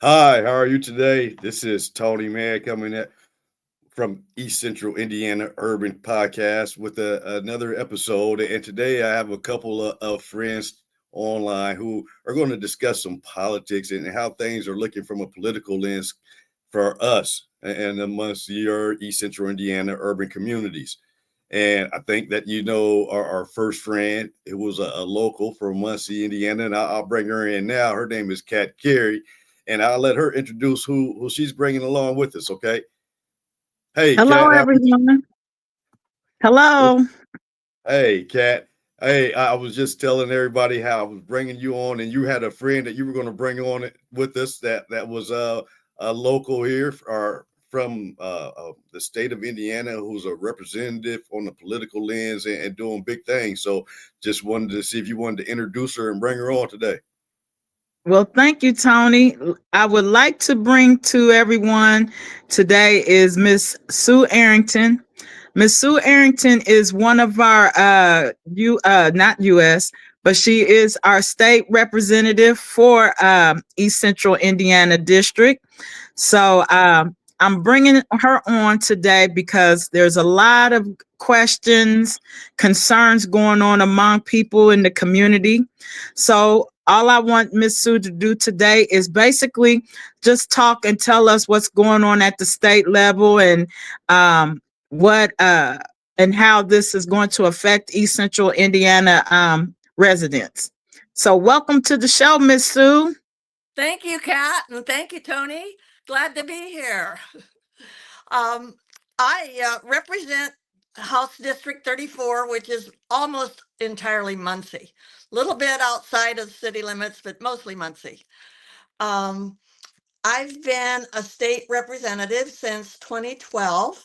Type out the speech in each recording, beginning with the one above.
Hi, how are you today? This is Tony Man coming at from East Central Indiana Urban Podcast with another episode. And today I have a couple of friends online who are going to discuss some politics and how things are looking from a political lens for us and amongst your East Central Indiana urban communities. And I think that our first friend. It was a local from Muncie, Indiana, and I'll bring her in now. Her name is Kat Cary, and I'll let her introduce who she's bringing along with us. Okay. Hey, Hello, Kat. everyone. Hello. Hey, Kat. Hey, I was just telling everybody how I was bringing you on, and you had a friend that you were going to bring on it with us that was a local here or from the state of Indiana, who's a representative on the political lens and doing big things. So, just wanted to see if you wanted to introduce her and bring her on today. Well, thank you, Tony. I would like to bring to everyone today is Miss Sue Errington. Miss Sue Errington is one of our not US, but she is our state representative for East Central Indiana District. So I'm bringing her on today because there's a lot of questions, concerns going on among people in the community. So all I want Miss Sue to do today is basically just talk and tell us what's going on at the state level and what and how this is going to affect East Central Indiana residents. So welcome to the show, Miss Sue. Thank you, Kat, and thank you, Tony. Glad to be here. Um, I represent House District 34, which is almost entirely Muncie. A little bit outside of city limits, but mostly Muncie. Um, I've been a state representative since 2012,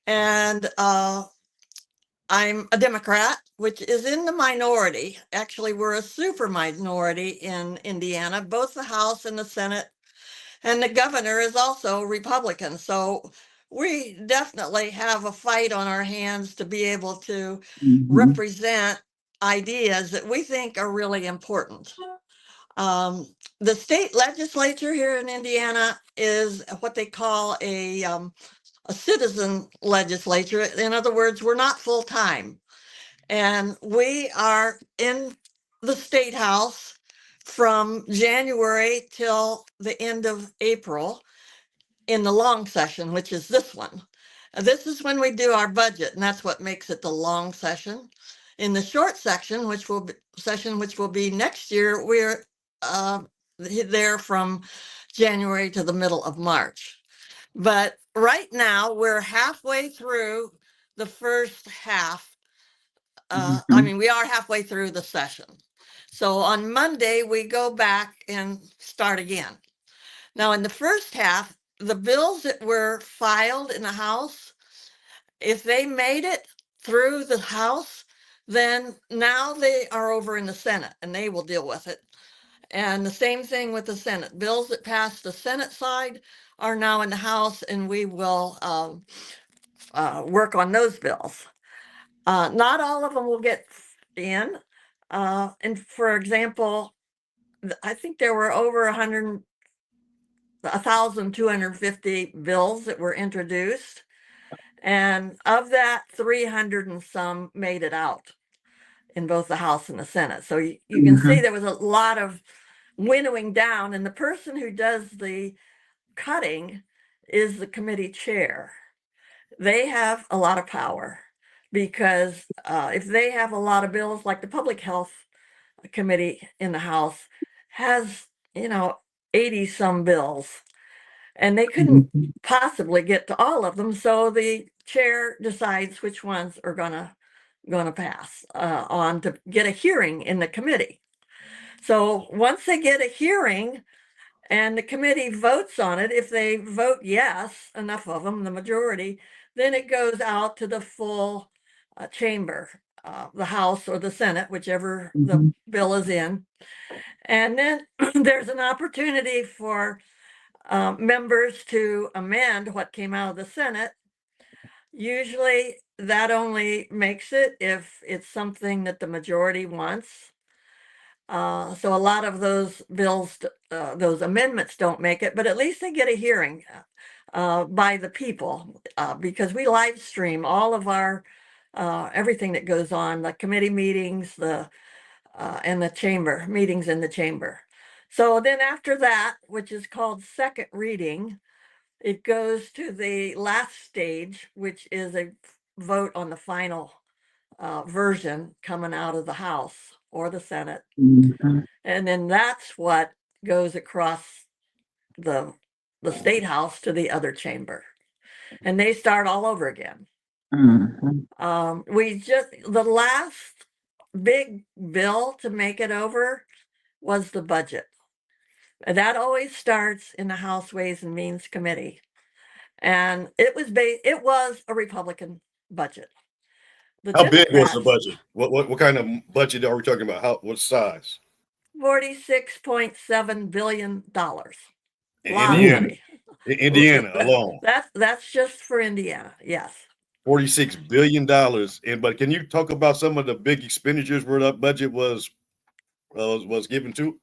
and I'm a Democrat, which is in the minority. Actually, we're a super minority in Indiana, both the House and the Senate, and the governor is also Republican. So we definitely have a fight on our hands to be able to Mhm. represent ideas that we think are really important. The state legislature here in Indiana is what they call a citizen legislature. In other words, we're not full time. And we are in the State House from January till the end of April in the long session, which is this one. This is when we do our budget, and that's what makes it the long session. In the short section, which will be next year, we're there from January to the middle of March. But right now, we're halfway through the first half. Mhm. We are halfway through the session. So on Monday, we go back and start again. Now, in the first half, the bills that were filed in the House, if they made it through the House, then now they are over in the Senate and they will deal with it. And the same thing with the Senate. Bills that pass the Senate side are now in the House, and we will work on those bills. Not all of them will get in. And for example, I think there were over 1,250 bills that were introduced. And of that, 300 and some made it out in both the House and the Senate. So you can see Mhm. there was a lot of winnowing down. And the person who does the cutting is the committee chair. They have a lot of power because if they have a lot of bills, like the Public Health Committee in the House has, 80 some bills, and they couldn't Mhm. possibly get to all of them. So the chair decides which ones are gonna pass on to get a hearing in the committee. So once they get a hearing and the committee votes on it, if they vote yes, enough of them, the majority, then it goes out to the full chamber, the House or the Senate, whichever the Mhm. bill is in. And then there's an opportunity for members to amend what came out of the Senate. Usually that only makes it if it's something that the majority wants. So a lot of those bills, those amendments don't make it, but at least they get a hearing by the people, because we live stream all of our everything that goes on, the committee meetings, and the chamber meetings in the chamber. So then after that, which is called second reading, it goes to the last stage, which is a vote on the final version coming out of the House or the Senate. Mhm. And then that's what goes across the state house to the other chamber. And they start all over again. Mhm. The last big bill to make it over was the budget. And that always starts in the House Ways and Means Committee. And it was a Republican budget. The How big was the Democrats, budget? What kind of budget are we talking about? What size? $46.7 billion. In Lot of Indiana, Mhm. money. in Indiana alone, That's just for Indiana. Yes. $46 billion. But can you talk about some of the big expenditures where that budget was given to?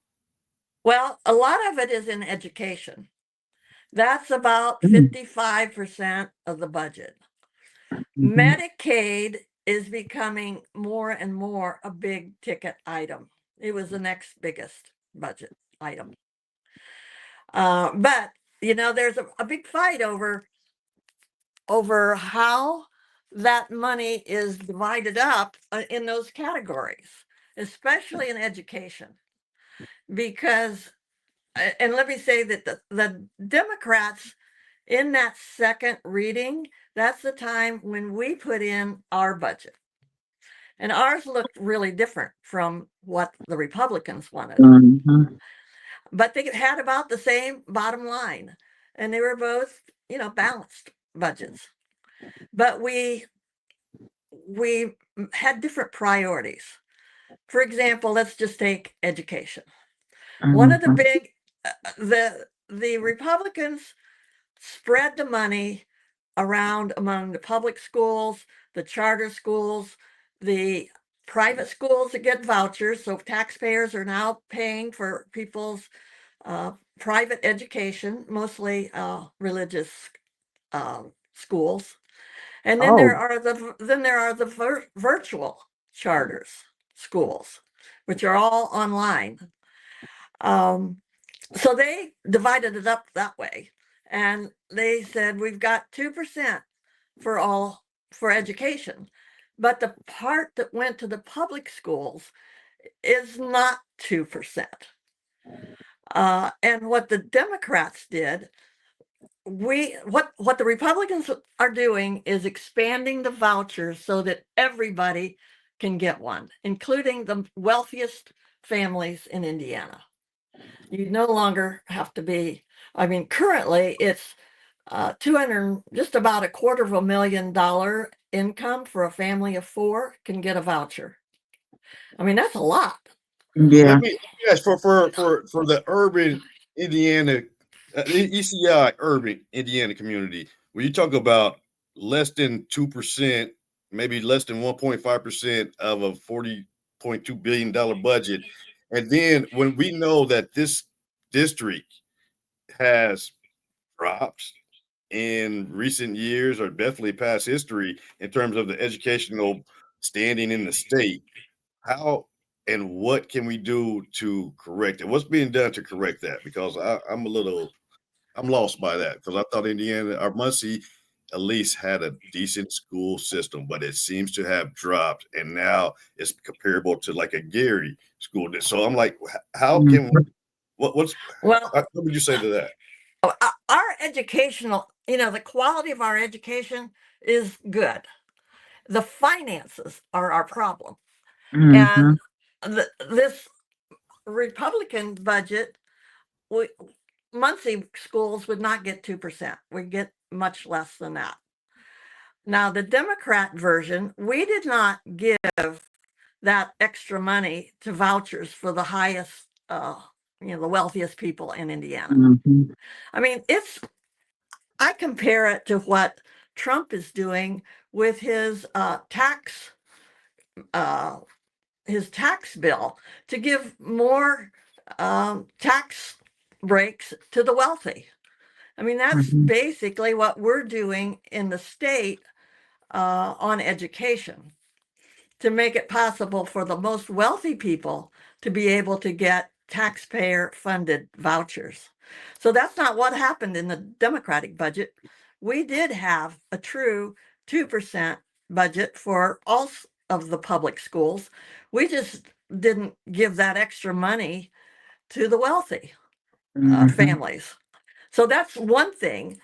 Well, a lot of it is in education. That's about Mhm. 55% of the budget. Mhm. Medicaid is becoming more and more a big ticket item. It was the next biggest budget item. But there's a big fight over how that money is divided up in those categories, especially in education. Because, and let me say that the Democrats in that second reading, that's the time when we put in our budget. And ours looked really different from what the Republicans wanted. Mhm. But they had about the same bottom line. And they were both, balanced budgets. But we had different priorities. For example, let's just take education. One of the Mhm. big the Republicans spread the money around among the public schools, the charter schools, the private schools that get vouchers. So taxpayers are now paying for people's private education, mostly religious schools. And then there Oh. are the virtual charters schools, which are all online. Um, so they divided it up that way, and they said we've got 2% for education, but the part that went to the public schools is not 2%. And what the Democrats did, what the Republicans are doing is expanding the vouchers so that everybody can get one, including the wealthiest families in Indiana. You no longer have to be, currently it's 200, just about $250,000 income for a family of four can get a voucher. That's a lot. Yeah. Let me ask for the urban Indiana, ECI urban Indiana community. When you talk about less than 2%, maybe less than 1.5% of a $40.2 billion budget, and then when we know that this district has dropped in recent years or definitely past history in terms of the educational standing in the state, how and what can we do to correct it? What's being done to correct that? Because I'm lost by that because I thought Indiana or Muncie at least had a decent school system, but it seems to have dropped, and now it's comparable to like a Gary school. So I'm like, how can Mhm. what's Well, what would you say to that? our educational, the quality of our education is good. The finances are our problem. And Mhm. this Republican budget, Muncie schools would not get 2%. We get much less than that. Now, the Democrat version, we did not give that extra money to vouchers for the highest, the wealthiest people in Indiana. Mhm. I compare it to what Trump is doing with his tax, uh, his tax bill to give more tax breaks to the wealthy. I mean, that's Mhm. basically what we're doing in the state on education, to make it possible for the most wealthy people to be able to get taxpayer funded vouchers. So that's not what happened in the Democratic budget. We did have a true 2% budget for all of the public schools. We just didn't give that extra money to the wealthy Mhm. families. So that's one thing.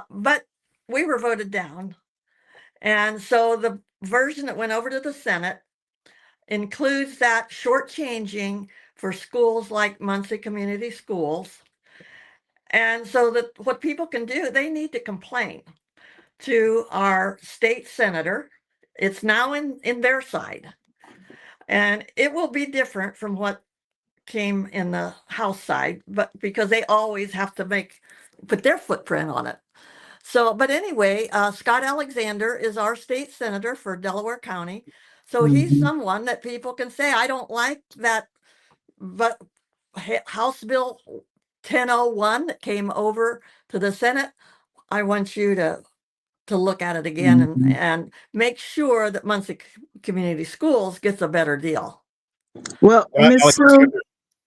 But we were voted down. And so the version that went over to the Senate includes that shortchanging for schools like Muncie Community Schools. And so that what people can do, they need to complain to our state senator. It's now in their side. And it will be different from what came in the House side, but because they always have to put their footprint on it. So, but anyway, Scott Alexander is our state senator for Delaware County. So he's Mhm. someone that people can say, I don't like that, but House Bill 1001 that came over to the Senate. I want you to look at it again Mhm. and make sure that Muncie Community Schools gets a better deal. Well, Miss Sue, Alexander,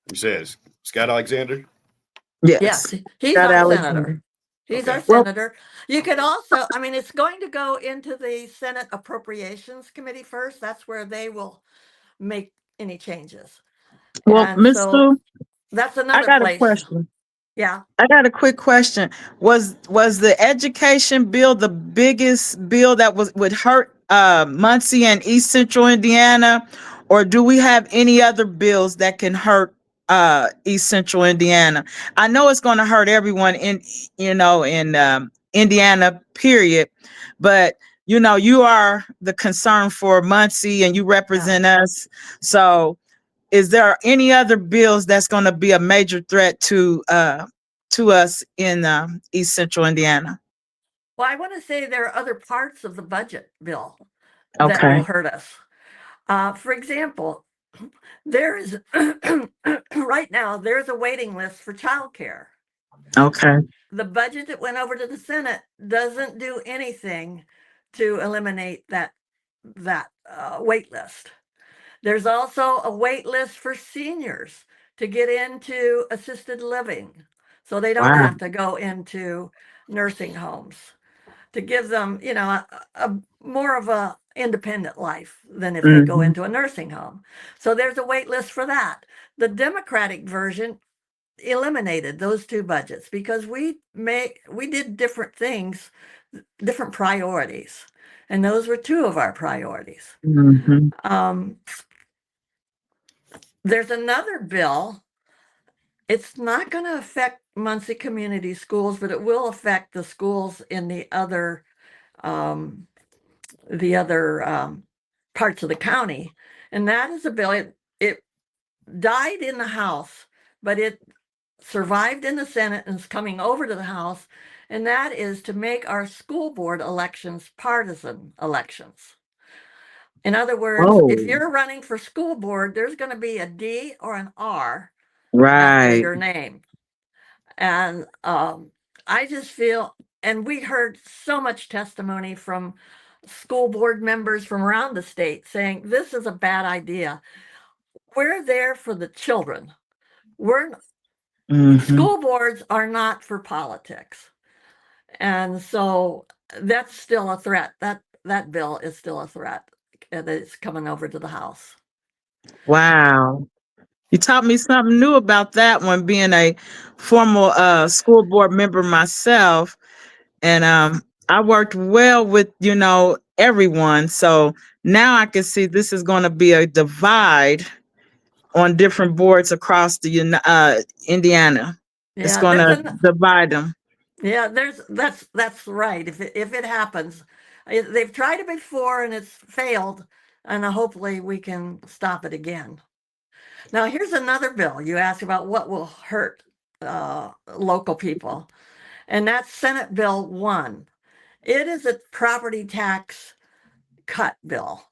he says. Scott Alexander? Yes, yes, he's Scott our senator. Alexander. He's our Okay. Well, senator. You could also, I mean, it's going to go into the Senate Appropriations Committee first. That's where they will make any changes. And Miss so Sue, that's I another got a place. question. Yeah. I got a quick question. Was the education bill the biggest bill that would hurt Muncie and East Central Indiana, or do we have any other bills that can hurt East Central Indiana? I know it's going to hurt everyone in Indiana, period. But you are the concern for Muncie and you Yeah. represent us. So is there any other bills that's going to be a major threat to us in East Central Indiana? Well, I want to say there are other parts of the budget bill that Okay. will hurt us. For example, there is right now there's a waiting list for childcare. Okay. The budget that went over to the Senate doesn't do anything to eliminate that wait list. There's also a wait list for seniors to get into assisted living, so they don't Wow. have to go into nursing homes, to give them, a more of a independent life than if they go Hmm. into a nursing home. So there's a wait list for that. The Democratic version eliminated those two budgets because we did different things, different priorities, and those were two of our priorities. Hmm. Um, there's another bill. It's not going to affect Muncie Community Schools, but it will affect the schools in um, the other parts of the county, and that is a bill. It died in the House, but it survived in the Senate and is coming over to the House, and that is to make our school board elections partisan elections. In other words, if Oh, you're running for school board, there's going to be a D or an R after right. your name. And I just feel, and we heard so much testimony from school board members from around the state saying this is a bad idea. We're there for the children. We're Hmm. School boards are not for politics. And so that's still a threat. That bill is still a threat that it's coming over to the House. Wow. You taught me something new about that one, being a former school board member myself. And I worked well with, everyone. So now I can see this is going to be a divide on different boards across the Indiana. It's Yeah, going to divide them. that's right. If it happens, they've tried it before and it's failed, and hopefully we can stop it again. Now, here's another bill. You asked about what will hurt local people, and that's Senate Bill 1. It is a property tax cut bill.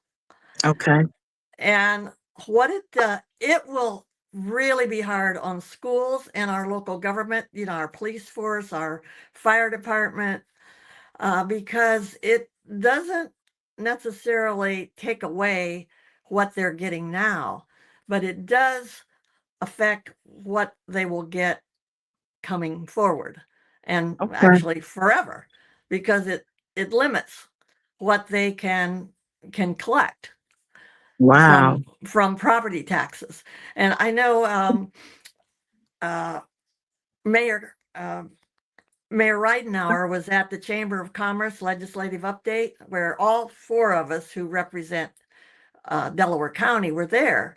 Okay. And what it will really be hard on schools and our local government, our police force, our fire department, because it doesn't necessarily take away what they're getting now, but it does affect what they will get coming forward and Okay. actually forever, because it limits what they can collect Wow. from property taxes. And I know uh, Mayor Mayor Ridenhour was at the Chamber of Commerce legislative update, where all four of us who represent Delaware County were there,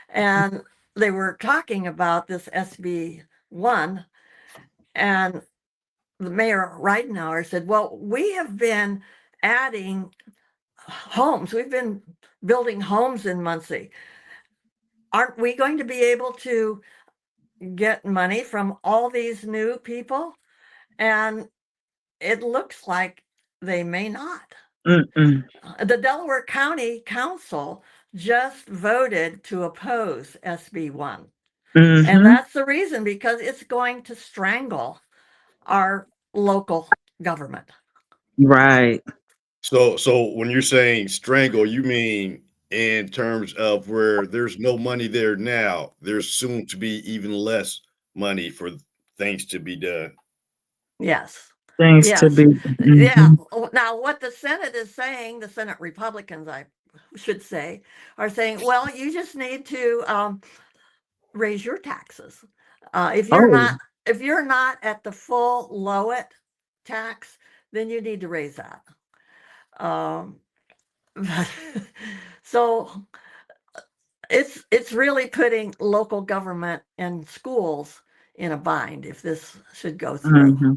and they were talking about this SB 1, and the Mayor Ridenhour said, "Well, we have been adding homes. We've been building homes in Muncie. Aren't we going to be able to get money from all these new people?" And it looks like they may not. Mm-mm. The Delaware County Council just voted to oppose SB 1. And Mm-hmm. that's the reason, because it's going to strangle our local government. Right. So when you're saying strangle, you mean in terms of where there's no money there now, there's soon to be even less money for things to be done. Yes. Things to Yes. be. Yeah. Mm-hmm. Now, what the Senate is saying, the Senate Republicans, I should say, are saying, well, you just need to raise your taxes. If you're Oh. not if you're not at the full Lowit tax, then you need to raise that. Um, so it's really putting local government and schools in a bind if this should go through. Mm-hmm.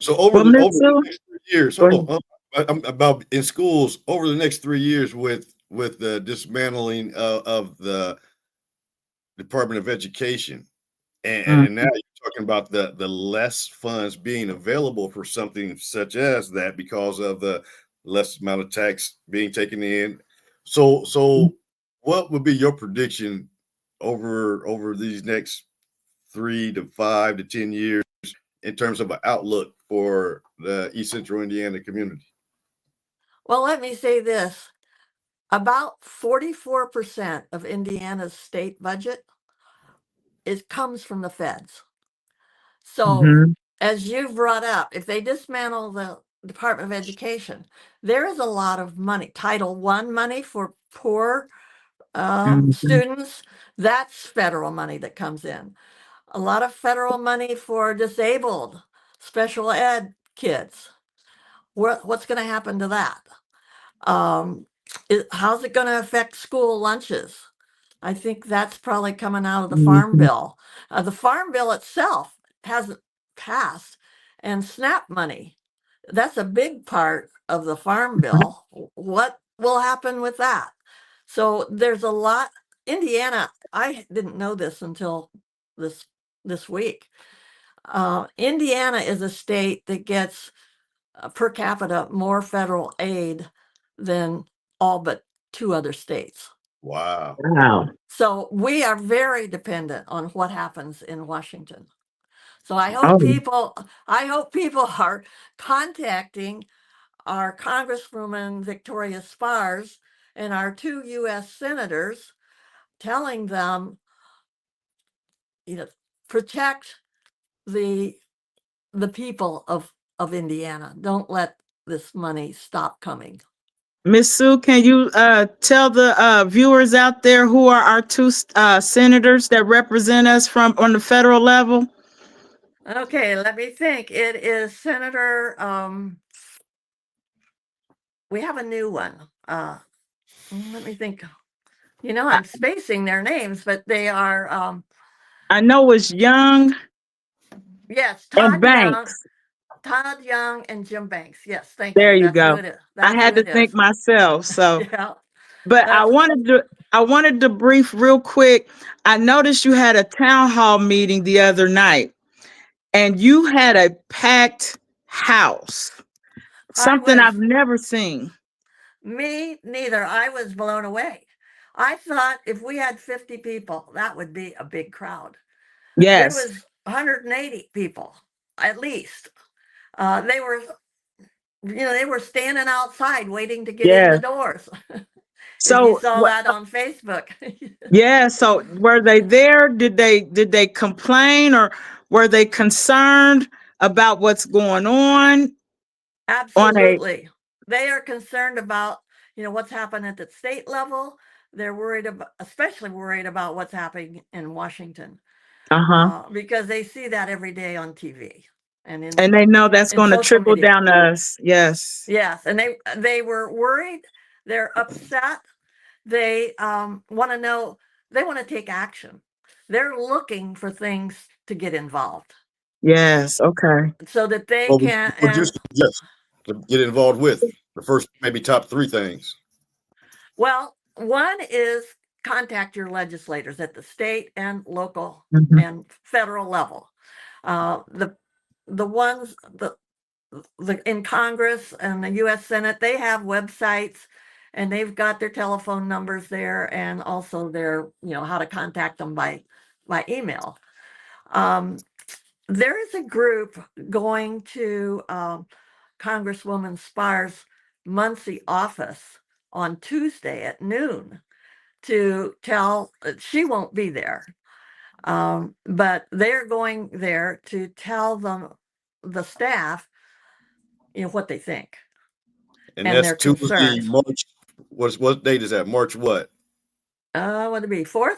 So Well, Miss over the Sue, next 3 years, go hold ahead. on, about in schools over the next 3 years with the dismantling of the Department of Education, and now Mm-hmm. you're talking about the less funds being available for something such as that because of the less amount of tax being taken in. So what would be your prediction over these next 3 to 5 to 10 years in terms of an outlook for the East Central Indiana community? Well, let me say this. About 44% of Indiana's state budget comes from the feds. So, Mm-hmm. as you brought up, if they dismantle the Department of Education, there is a lot of money. Title One money for poor Mm-hmm. students, that's federal money that comes in. A lot of federal money for disabled special ed kids. What's going to happen to that? Um, how's it going to affect school lunches? I think that's probably coming out of the Farm Mm-hmm. Bill. The Farm Bill itself hasn't passed, and SNAP money, that's a big part of the Farm Bill. What will happen with that? So there's a lot. Indiana, I didn't know this until this this week. Indiana is a state that gets per capita more federal aid than all but two other states. Wow. Wow. So we are very dependent on what happens in Washington. So Oh. I hope people are contacting our Congresswoman Victoria Spars and our two U.S. senators, telling them, protect the the people of Indiana. Don't let this money stop coming. Miss Sue, can you tell the viewers out there who are our two senators that represent us from on the federal level? Okay, let me think. It is Senator. We have a new one. Let me think. I, I'm spacing their names, but they are. I know it's Young Yes, and Banks. Todd Young, and Jim Banks. Yes, thank There you. you That's who go. it is. I That's who had to it think is. myself. So, Yeah, but that's I wanted to brief real quick. I noticed you had a town hall meeting the other night, and you had a packed house. I Something I've was never seen. Me neither. I was blown away. I thought if we had 50 people, that would be a big crowd. There Yes. was 180 people, at least. They were, they were standing outside waiting to get in the Yes. doors. If you So saw what? that on Facebook. Yeah. So were they there? Did they complain, or were they concerned about what's going on a? Absolutely. They are concerned about, what's happened at the state level. They're worried about, especially worried about what's happening in Washington, Uh-huh. because they see that every day on TV and And they know that's in going to social trickle media. down to us. Yes. Yes, and they were worried. They're upset. They want to know. They want to take action. They're looking for things to get involved Yes. Okay. so that they What can. would you And suggest to get involved with? The first, maybe top three things. well, one is contact your legislators at the state and local Mhm. and federal level. The ones the in Congress and the U.S. Senate, they have websites and they've got their telephone numbers there and also their how to contact them by email. Um, there is a group going to Congresswoman Spar's Muncie office on Tuesday at noon to tell she won't be there, but they're going there to tell them the staff what they think And and that's their Tuesday, concerns. March. What date is that? March what? What would it be? March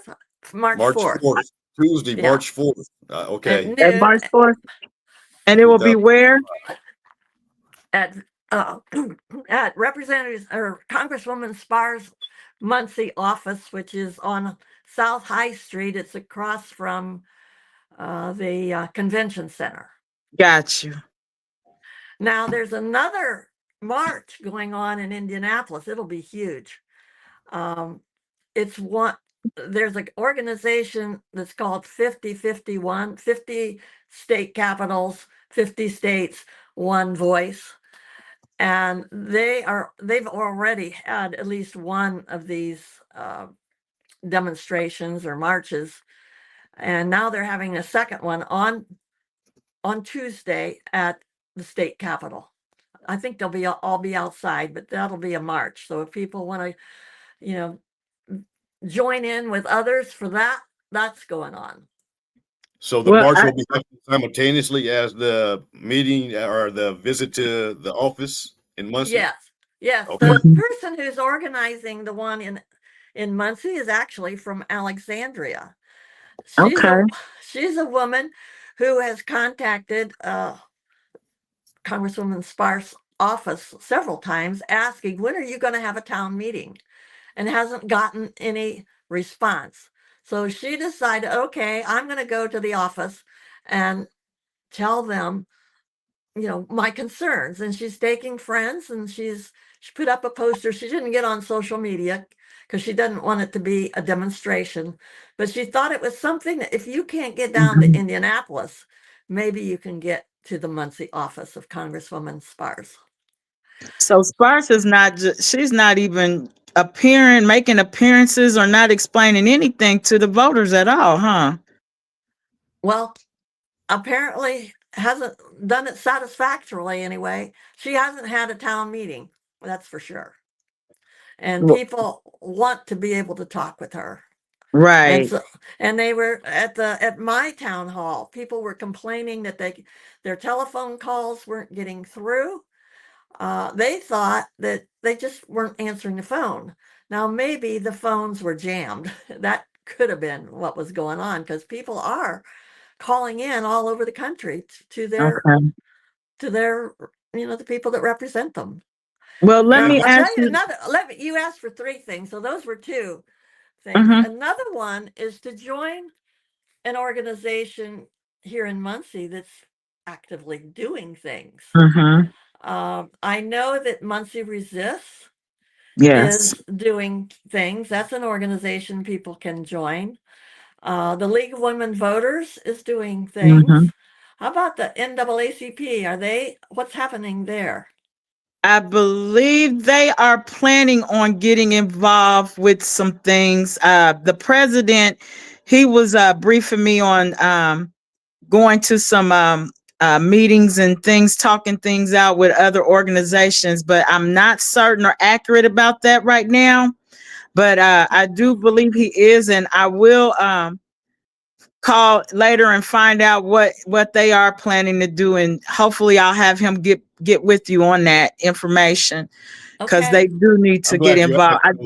March 4th. 4th. Tuesday, Yeah, March 4th. at Okay. And noon March 4th. And it will be 2000. where? at uh, at Representative or Congresswoman Spar's Muncie office, which is on South High Street. It's across from the convention center. Got you. Now, there's another march going on in Indianapolis. It'll be huge. Um, it's one. There's an organization that's called 5051, 50 state capitals, 50 states, one voice. And they've already had at least one of these demonstrations or marches. And now they're having a second one on Tuesday at the state capitol. I think they'll be all be outside, but that'll be a march. So if people want to, you know, join in with others for that, that's going on. So the Well, march will be happening simultaneously as the meeting or the visit to the office in Muncie. Yes, yes. Okay. The person who's organizing the one in Muncie is actually from Alexandria. She's okay. a she's a woman who has contacted Congresswoman Sparks' office several times asking, when are you going to have a town meeting? And hasn't gotten any response. So she decided, okay, I'm going to go to the office and tell them, my concerns. And she's taking friends and she put up a poster. She didn't get on social media because she doesn't want it to be a demonstration, but she thought it was something that if you can't get down to Mhm. Indianapolis, maybe you can get to the Muncie office of Congresswoman Spars. So Sparks is not she's not even making appearances or not explaining anything to the voters at all, huh? Well, apparently hasn't done it satisfactorily anyway. She hasn't had a town meeting, that's for sure. And Well, people want to be able to talk with her. And right. so, and they were at my town hall. People were complaining that their telephone calls weren't getting through. They thought that they just weren't answering the phone. Now maybe the phones were jammed. That could have been what was going on because people are calling in all over the country to their Okay. to their the people that represent them. Well, let Now me I'll ask tell you you. another. You asked for three things, so those were two things. Mhm. Another one is to join an organization here in Muncie that's actively doing things. Mhm. I know that Muncie Resists Yes. is doing things. That's an organization people can join. The League of Women Voters is doing things. Mhm. How about the NAACP? What's happening there? I believe they are planning on getting involved with some things. The president, he was briefing me on going to some meetings and things, talking things out with other organizations, but I'm not certain or accurate about that right now. But I do believe he is, and I will call later and find out what they are planning to do, and hopefully I'll have him get with you on that information because Okay. they do need to I'm get glad you involved. asked.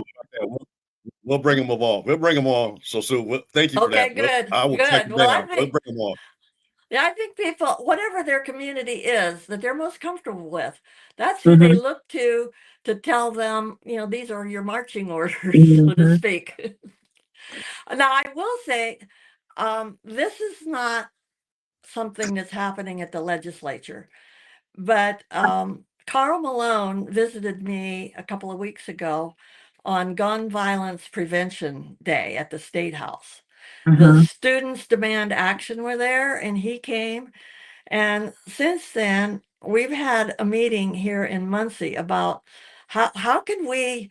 We'll bring them along. We'll bring them on. So, Sue, thank you for Okay, that. good, I will track good. them Well, I down. We'll think, bring them on. yeah, I think people, whatever their community is that they're most comfortable with, that's who they Mhm, look to tell them, these are your marching orders, so to mhm, speak. Now, I will say, this is not something that's happening at the legislature, but Carl Malone visited me a couple of weeks ago on Gun Violence Prevention Day at the State House. The mhm, students demand action were there, and he came. And since then, we've had a meeting here in Muncie about how can we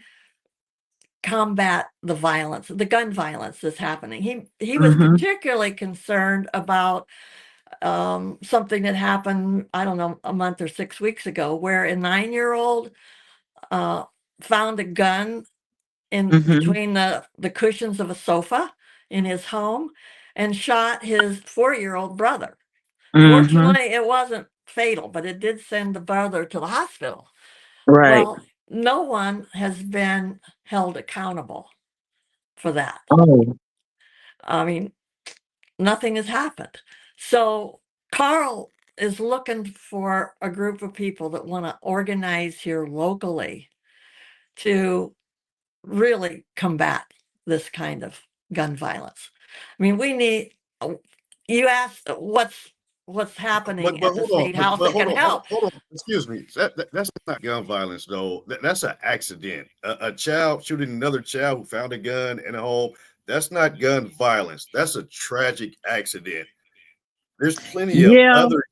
combat the violence, the gun violence that's happening. He was mhm, particularly concerned about something that happened, I don't know, a month or 6 weeks ago, where a 9-year-old uh, found a gun in mhm, between the cushions of a sofa in his home and shot his 4-year-old brother. mhm. Fortunately, it wasn't fatal, but it did send the brother to the hospital. Right. Well, no one has been held accountable for that. Oh. I mean, nothing has happened. So Carl is looking for a group of people that want to organize here locally to really combat this kind of gun violence. I mean, we need. You asked what's happening But at the hold on. state house But that hold can on. Hold on. help. Hold on. Excuse me. That's not gun violence, though. That's an accident. A child shooting another child who found a gun in a home. That's not gun violence. That's a tragic accident. There's plenty of Yeah. other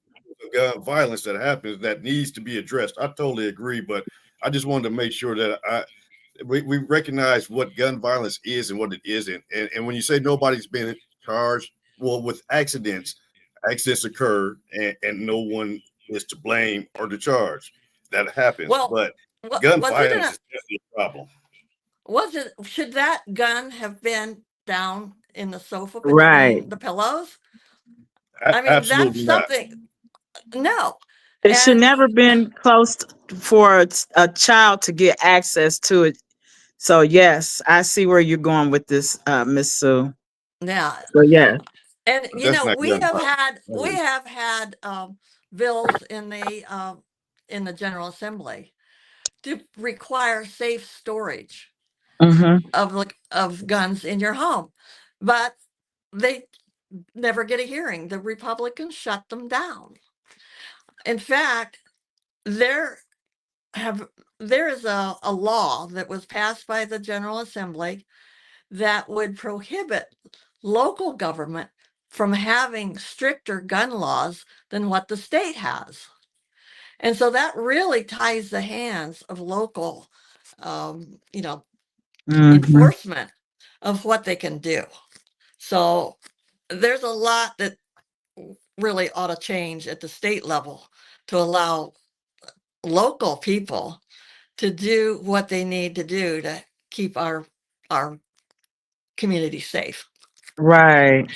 gun violence that happens that needs to be addressed. I totally agree, but I just wanted to make sure that we recognize what gun violence is and what it isn't. And when you say nobody's been charged, well, with accidents occur and no one is to blame or to charge. That happens, Well, but gun was it violence is definitely a problem. should that gun have been down in the sofa Right. between the pillows? I mean, that's Absolutely not. something. No. It should And never been close for a child to get access to it. So yes, I see where you're going with this, Miss Sue. yeah, So yeah. and But that's not gun we violence. have had bills in the General Assembly to require safe storage Mhm, of guns in your home, but they never get a hearing. The Republicans shut them down. In fact, there have there is a law that was passed by the General Assembly that would prohibit local government from having stricter gun laws than what the state has. And so that really ties the hands of local, um, you know, mhm. enforcement of what they can do. So there's a lot that really ought to change at the state level to allow local people to do what they need to do to keep our community safe. Right.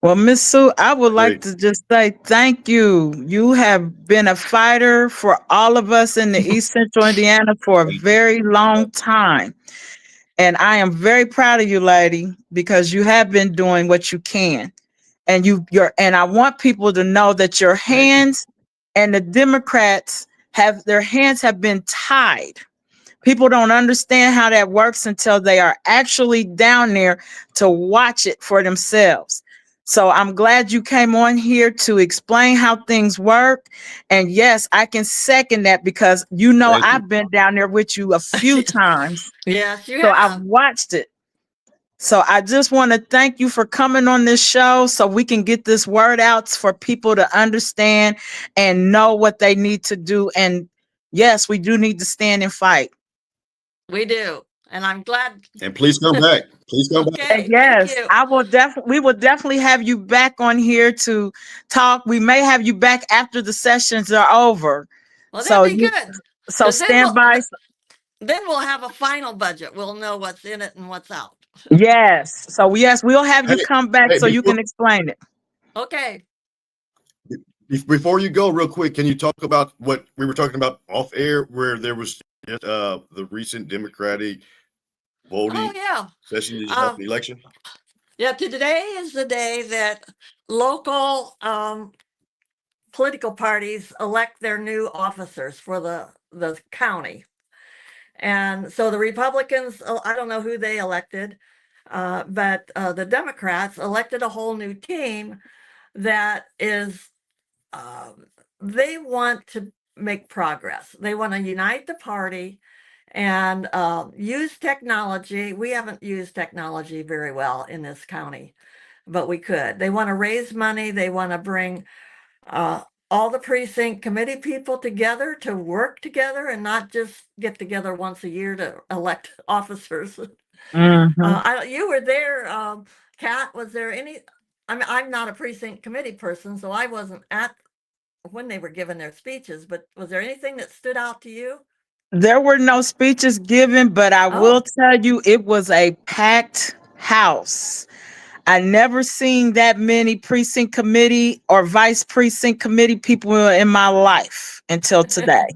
Well, Miss Sue, I would like Great. to just say thank you. You have been a fighter for all of us in the East Central Indiana for a Thank you. very long time. And I am very proud of you, lady, because you have been doing what you can. And and I want people to know that your Thank you. hands and the Democrats have their hands have been tied. People don't understand how that works until they are actually down there to watch it for themselves. So I'm glad you came on here to explain how things work. And yes, I can second that because Thank you. I've been down there with you a few times. Yes, you So I've have. watched it. So I just want to thank you for coming on this show so we can get this word out for people to understand and know what they need to do. And Yes, we do need to stand and fight. We do. And I'm glad. And please come back. Please come back. And Okay, thank yes, you. we will definitely have you back on here to talk. We may have you back after the sessions are over. Well, that'd So be good. so Because stand by. then we'll have a final budget. We'll know what's in it and what's out. Yes. So yes, we'll have you Hey, come back hey, so you can explain it. Okay. before you go, real quick, can you talk about what we were talking about off air, where there was the recent Democratic Oh, voting yeah. session Um, election? yeah, today is the day that local political parties elect their new officers for the county. And so the Republicans, I don't know who they elected, but the Democrats elected a whole new team that is, they want to make progress. They want to unite the party and use technology. We haven't used technology very well in this county, but we could. They want to raise money. They want to bring all the precinct committee people together to work together and not just get together once a year to elect officers. Mhm. You were there, Kat. Was there any? I mean, I'm not a precinct committee person, so I wasn't at when they were giving their speeches. But was there anything that stood out to you? There were no speeches given, but I will Oh, tell you it was a packed house. I never seen that many precinct committee or vice precinct committee people in my life until today.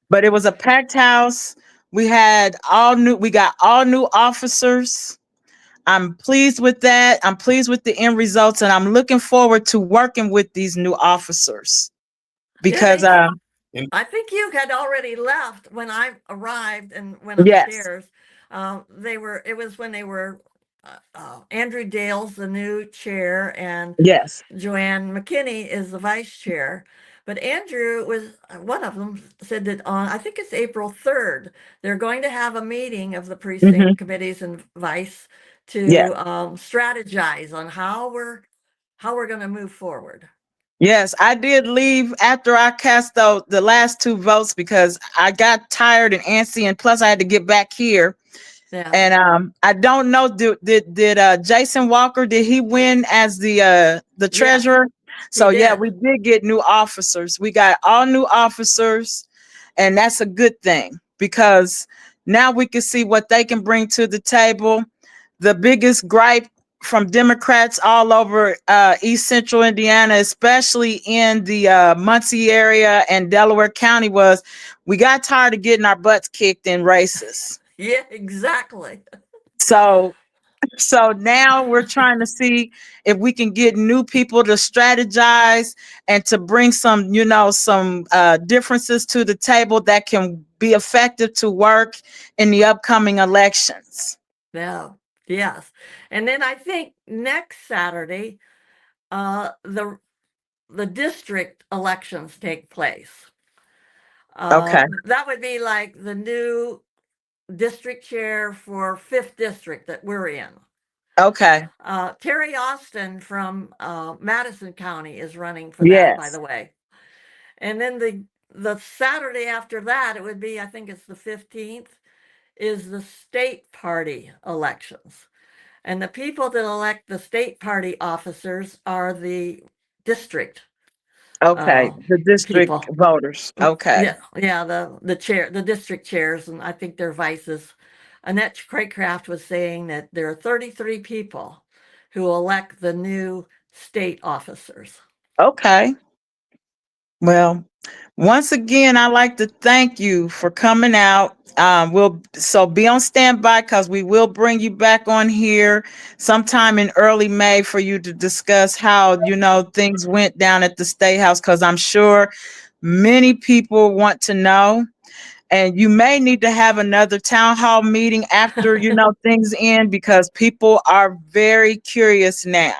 But it was a packed house. We got all new officers. I'm pleased with that. I'm pleased with the end results, and I'm looking forward to working with these new officers yeah. because I think you had already left when I arrived and went yes, upstairs. It was when they were, Andrew Dale's the new chair and yes. Joanne McKinney is the vice chair. But Andrew was one of them said that on, I think it's April 3rd, they're going to have a meeting of the Hmm. precinct committees and vice Yes. to strategize on how we're going to move forward. Yes, I did leave after I cast the last two votes because I got tired and antsy, and plus I had to get back here. Yeah. And I don't know, did Jason Walker, did he win as the Yes, treasurer? he So yeah, did. we did get new officers. We got all new officers, and that's a good thing because now we can see what they can bring to the table. The biggest gripe from Democrats all over East Central Indiana, especially in the Muncie area and Delaware County, was we got tired of getting our butts kicked in races. Yeah, exactly. So now we're trying to see if we can get new people to strategize and to bring some, some differences to the table that can be effective to work in the upcoming elections. Yeah. Yes. And then I think next Saturday, the district elections take place. Okay. That would be like the new district chair for 5th district that we're in. Okay. Terry Austin from Madison County is running for that, by Yes. the way. And then the Saturday after that, it would be, I think it's the 15th, is the state party elections. And the people that elect the state party officers are the district Okay. The district people. voters. Okay. Yeah, the district chairs, and I think their vices. Annette Craycraft was saying that there are 33 people who elect the new state officers. Okay. Well, once again, I'd like to thank you for coming out. We'll be on standby because we will bring you back on here sometime in early May for you to discuss how things went down at the State House, because I'm sure many people want to know. And you may need to have another town hall meeting after things end, because people are very curious now.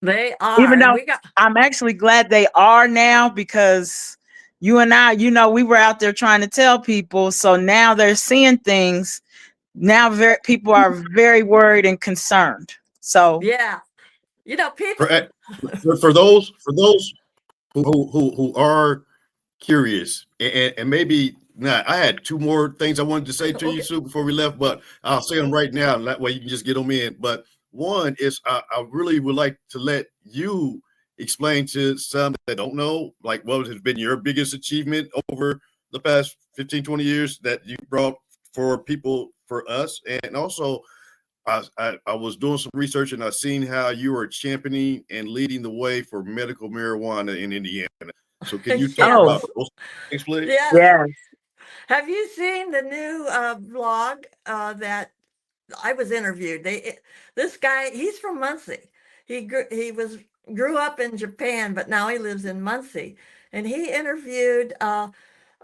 They are, Even and though we got I'm actually glad they are now, because you and I, we were out there trying to tell people. So now they're seeing things. Now people are very worried and concerned. So yeah, people. For those who are curious, and maybe not. I had two more things I wanted to say to you, Okay. Sue, before we left, but I'll say them right now. That way you can just get them in. But one is I really would like to let you explain to some that don't know, like what has been your biggest achievement over the past 15, 20 years that you brought for people, for us. And also, I was doing some research and I seen how you are championing and leading the way for medical marijuana in Indiana. So can you talk Oh, about Yes. those things, please? Yes. yes. Have you seen the new blog that I was interviewed? This guy, he's from Muncie. He grew up in Japan, but now he lives in Muncie, and he interviewed a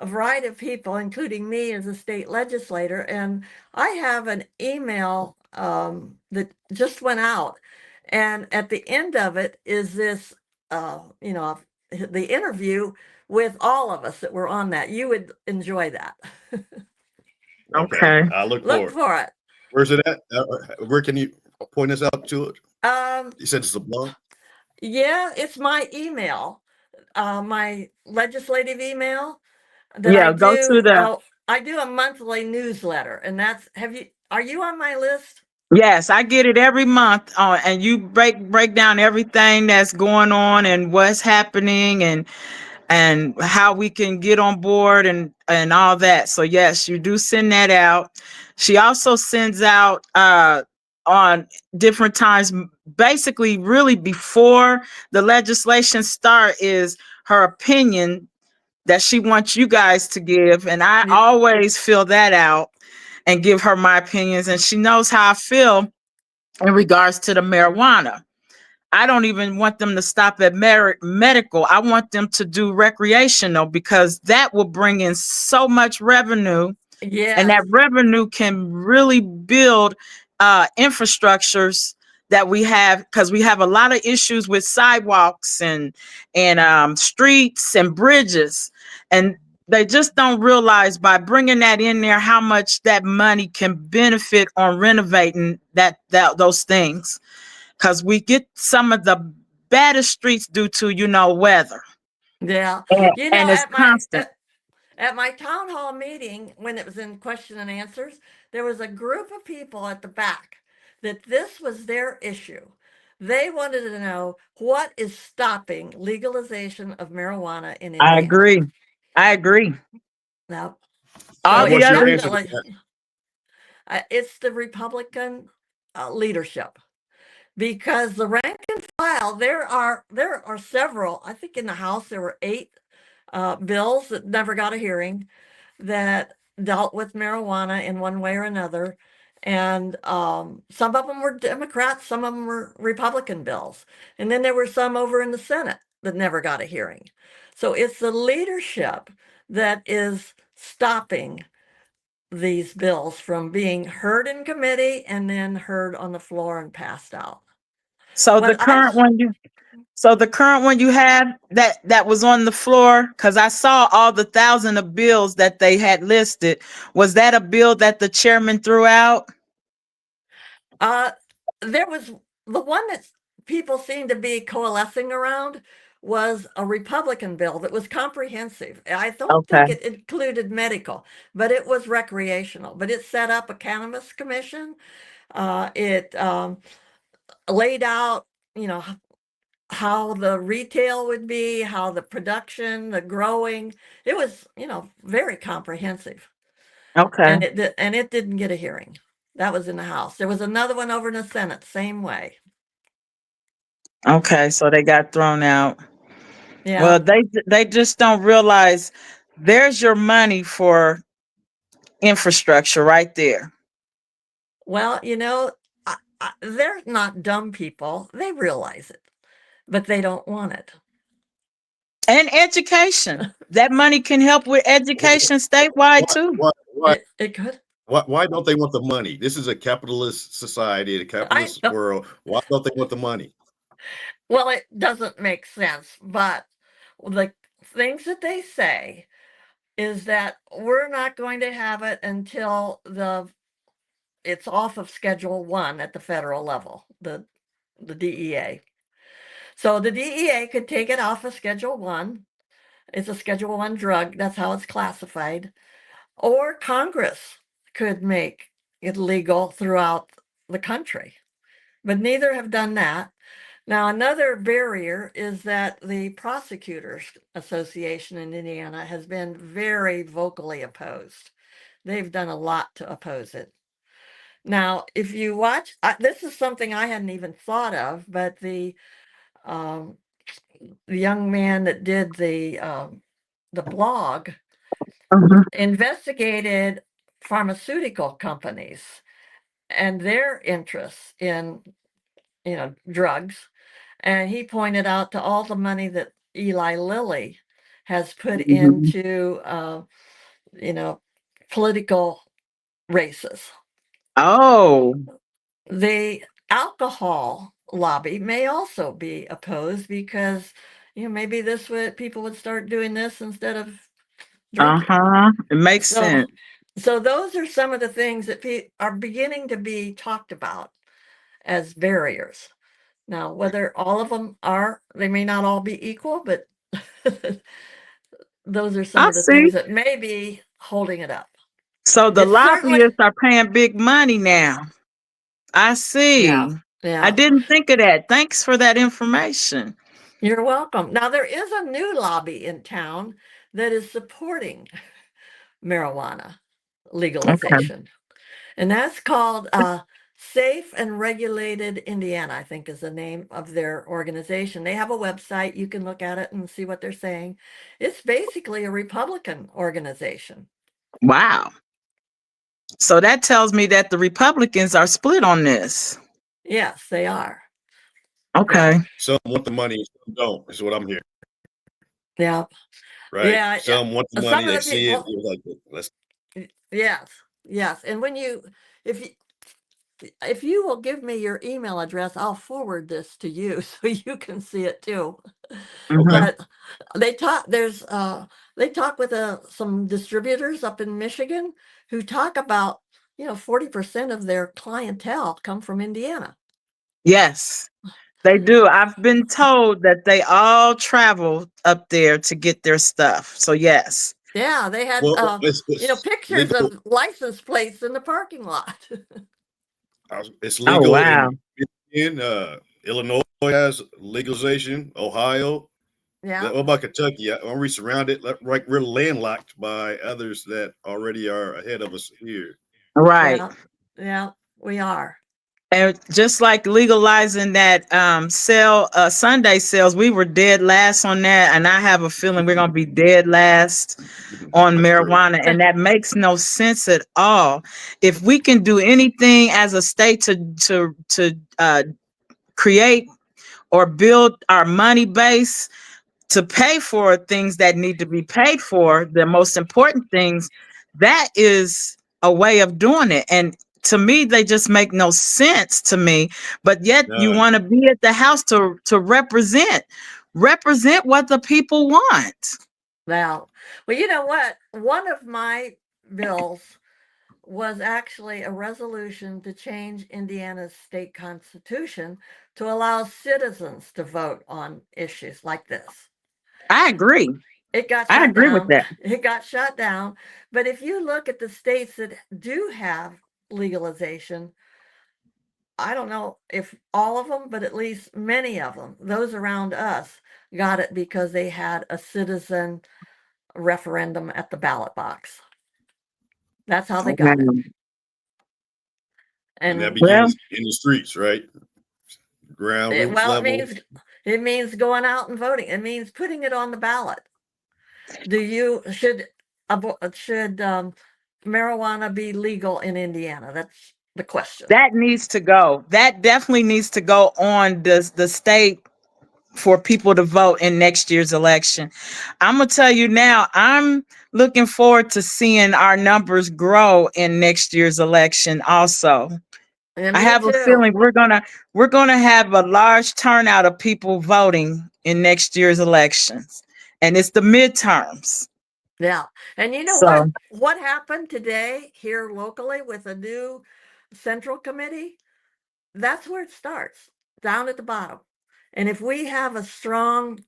variety of people, including me as a state legislator. And I have an email that just went out, and at the end of it is this, the interview with all of us that were on that. You would enjoy that. Okay, Okay. I look Look forward. for it. Where's it at? Where can you point us out to it? Um, You said it's a blog. yeah, it's my email, my legislative email that I Yeah, go to do. the I do a monthly newsletter, and are you on my list? yes, I get it every month, and you break down everything that's going on and what's happening and how we can get on board and all that. So yes, you do send that out. She also sends out on different times, basically really before the legislation start, is her opinion that she wants you guys to give, and I Yeah. always fill that out and give her my opinions, and she knows how I feel in regards to the marijuana. I don't even want them to stop at medical. I want them to do recreational because that will bring in so much revenue, and Yes. that revenue can really build infrastructures that we have, because we have a lot of issues with sidewalks and streets and bridges, and they just don't realize by bringing that in there how much that money can benefit on renovating those things, because we get some of the baddest streets due to weather, Yeah. and, You know, and it's constant. at my town hall meeting, when it was in question and answers, there was a group of people at the back that this was their issue. They wanted to know what is stopping legalization of marijuana in I Indiana. agree. I agree. Now, I so All the want it's you to other answer definitely that. it's the Republican leadership, because the rank and file, there are several. I think in the House there were 8 bills that never got a hearing that dealt with marijuana in one way or another. And some of them were Democrats, some of them were Republican bills. And then there were some over in the Senate that never got a hearing. So it's the leadership that is stopping these bills from being heard in committee and then heard on the floor and passed out. so the What I current one you so the current one you have that was on the floor, because I saw all the thousand of bills that they had listed. Was that a bill that the chairman threw out? Uh, there was the one that people seem to be coalescing around was a Republican bill that was comprehensive. I don't Okay. think it included medical, but it was recreational. But it set up a cannabis commission. It laid out, how the retail would be, how the production, the growing. It was, very comprehensive. Okay. And it didn't get a hearing. That was in the House. There was another one over in the Senate, same way. Okay. So they got thrown out. Yeah. Well, they just don't realize there's your money for infrastructure right there. Well, they're not dumb people. They realize it, but they don't want it. And education. That money can help with education statewide Why, too. why, why, It could. why don't they want the money? This is a capitalist society, a I capitalist know. world. Why don't they want the money? Well, it doesn't make sense, but the things that they say is that we're not going to have it until it's off of Schedule 1 at the federal level, the DEA. So the DEA could take it off of Schedule 1, It's a Schedule I drug. That's how it's classified. Or Congress could make it legal throughout the country, but neither have done that. Now, another barrier is that the Prosecutors Association in Indiana has been very vocally opposed. They've done a lot to oppose it. Now, if you watch, this is something I hadn't even thought of, but um, the young man that did the blog Mhm. investigated pharmaceutical companies and their interests in drugs, and he pointed out to all the money that Eli Lilly has put Mhm. into you know political races. Oh, The alcohol lobby may also be opposed because maybe people would start doing this instead of drinking. uh-huh. It makes So sense. so those are some of the things that are beginning to be talked about as barriers. Now, whether all of them are, they may not all be equal, but those are some I of the see. things that may be holding it up. So the It's certainly, lobbyists are paying big money now. I yeah, see. I yeah. didn't think of that. Thanks for that information. You're welcome. Now, there is a new lobby in town that is supporting marijuana Okay. legalization, and that's called Safe and Regulated Indiana, I think is the name of their organization. They have a website. You can look at it and see what they're saying. It's basically a Republican organization. Wow. So that tells me that the Republicans are split on this. Yes, they are. Okay. Yeah, Some want the money, some don't. Is what I'm hearing. yeah, Right? yeah, Some want the yeah. money. Some of They the see it. people, They're like, let's. yes, yes. And if you, if you will give me your email address, I'll forward this to you so you can see it too. Okay. Hmm. But they talk. They talk with some distributors up in Michigan who talk about 40% of their clientele come from Indiana. Yes, they do. I've been told that they all travel up there to get their stuff. So yes. Yeah, they had Well, it's pictures legal. of license plates in the parking lot. It's Oh legal wow. in Illinois has legalization. Ohio. Yeah, What about Kentucky? Are we surrounded? Like we're landlocked by others that already are ahead of us here. Right. yeah, yeah, we are. And just like legalizing that Sunday sales, we were dead last on that. And I have a feeling we're gonna be dead last on That's true. marijuana. And that makes no sense at all. If we can do anything as a state to create or build our money base to pay for things that need to be paid for, the most important things, that is a way of doing it. And to me, they just make no sense to me. But yet you None. want to be at the house to represent what the people want. Now, well, you know what? One of my bills was actually a resolution to change Indiana's state constitution to allow citizens to vote on issues like this. I agree. It got I shut agree with down. that. It got shut down. But if you look at the states that do have legalization, I don't know if all of them, but at least many of them, those around us, got it because they had a citizen referendum at the ballot box. That's how they got it. Wow. And that And Well, begins in the streets, right? Ground roots well, level. it means going out and voting. It means putting it on the ballot. Do you should marijuana be legal in Indiana? That's the question. that needs to go. That definitely needs to go on the state for people to vote in next year's election. I'm gonna tell you now, I'm looking forward to seeing our numbers grow in next year's election also. And I me have a too. feeling we're gonna have a large turnout of people voting in next year's elections. And it's the midterms. Yeah. And you know what? So What happened today here locally with a new central committee? That's where it starts, down at the bottom. And if we have a strong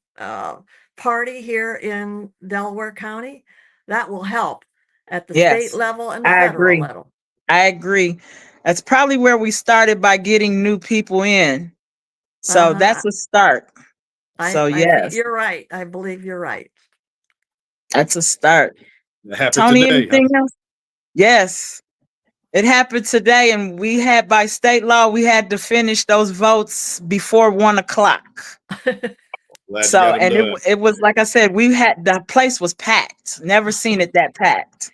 party here in Delaware County, that will help at the Yes, state level and the I federal agree. level. I agree. That's probably where we started by getting new people in. So Uh-huh. that's a start. So I think yes, you're right. I believe you're right. that's a start. It happened Tony, today. anything else? Yes. It happened today, and we had, by state law, we had to finish those votes before 1 o'clock. Glad you So, got them and done. it was like I said, the place was packed. Never seen it that packed.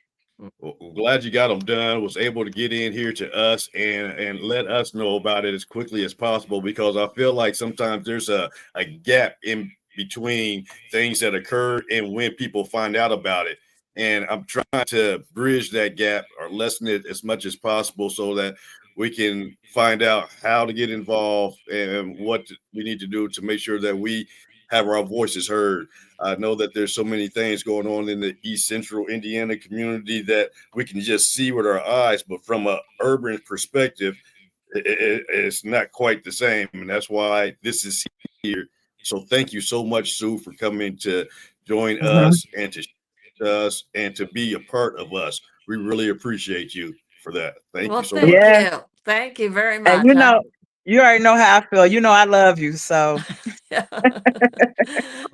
Well, I'm glad you got them done. Was able to get in here to us and let us know about it as quickly as possible, because I feel like sometimes there's a gap in between things that occur and when people find out about it. And I'm trying to bridge that gap or lessen it as much as possible so that we can find out how to get involved and what we need to do to make sure that we have our voices heard. I know that there's so many things going on in the East Central Indiana community that we can just see with our eyes, but from an urban perspective, it's not quite the same. And that's why this is here. So thank you so much, Sue, for coming to join Mhm. us and to us and to be a part of us. We really appreciate you for that. Thank Well, you so much. thank Yeah. you. Thank you very And much. you already know how I feel. You know I love you. So I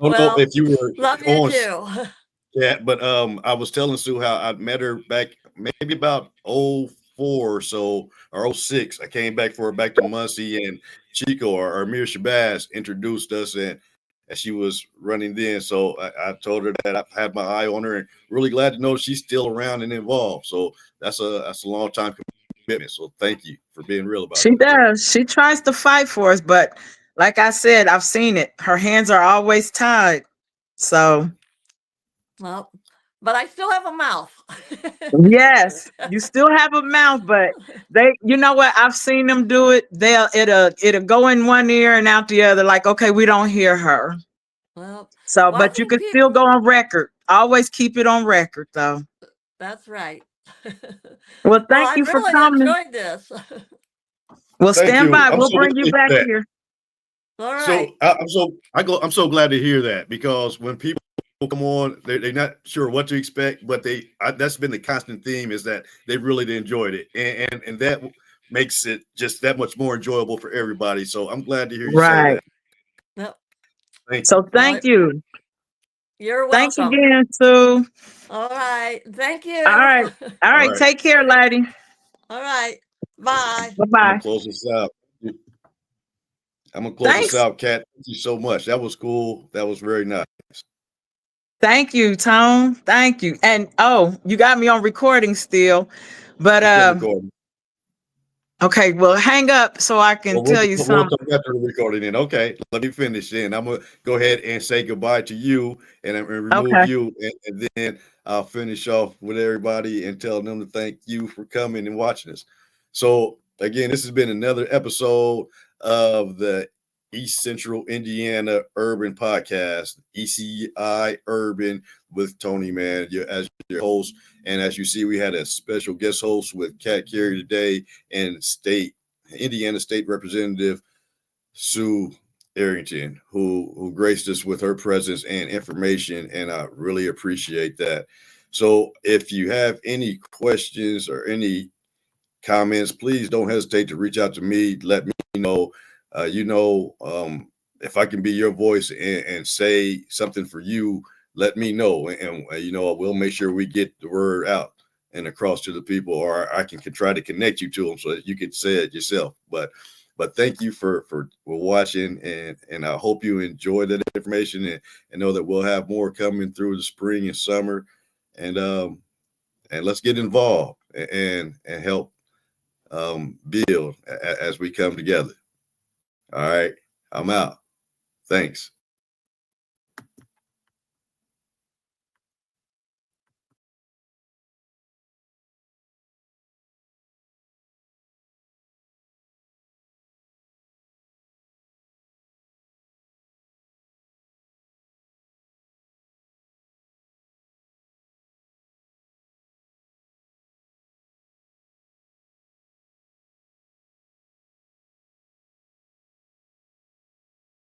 don't know Well, if you were love you on. too. Yeah, but I was telling Sue how I met her back maybe about '04 or so, or '06. I came back for her back to Muncie, and Chico or Amir Shabazz introduced us, and she was running then. So I told her that I've had my eye on her, and really glad to know she's still around and involved. So that's a long time commitment. So thank you for being real about she it like that. does. She tries to fight for us, but like I said, I've seen it. Her hands are always tied. So Well, but I still have a mouth. yes, you still have a mouth, but you know what? I've seen them do it. It'll go in one ear and out the other. Like, okay, we don't hear her. Well, So, I but you think could still go on record. Always keep it on record, though. that's right. Well, Well, thank you I've for really coming. enjoyed this. Well, Thank stand you. by. I'm We'll so glad bring you to hear back that. here. All So right. I'm so glad to hear that, because when people come on, they're not sure what to expect, but that's been the constant theme, is that they really enjoyed it, and that makes it just that much more enjoyable for everybody. So I'm glad to hear you say Right. that. Yep. Thank you. So, Well, thank you. you're Thanks welcome. again, Sue. All right. Thank All you. right. All All right. right, Take care, lady. All right. Bye. Bye I'm gonna bye. close this out. I'm gonna close this Thanks. out, Kat. Thank you so much. That was cool. That was very nice. Thank you, Tone. Thank you. And you got me on recording still. But We're still recording. okay, well, hang up so I can Well, tell you we'll something. come after the recording then. Okay, let me finish then. I'm gonna go ahead and say goodbye to you and remove Okay. you, and then I'll finish off with everybody and tell them to thank you for coming and watching us. So again, this has been another episode of the East Central Indiana Urban Podcast, ECI Urban, with Tony, man, as your host. And as you see, we had a special guest host with Kat Cary today, and Indiana State Representative Sue Errington, who graced us with her presence and information, and I really appreciate that. So if you have any questions or any comments, please don't hesitate to reach out to me. Let me know. If I can be your voice and say something for you, let me know, and we'll make sure we get the word out and across to the people, or I can try to connect you to them so that you can say it yourself. But thank you for watching, and I hope you enjoy that information, and know that we'll have more coming through the spring and summer, and let's get involved and help build as we come together. All right, I'm out. Thanks.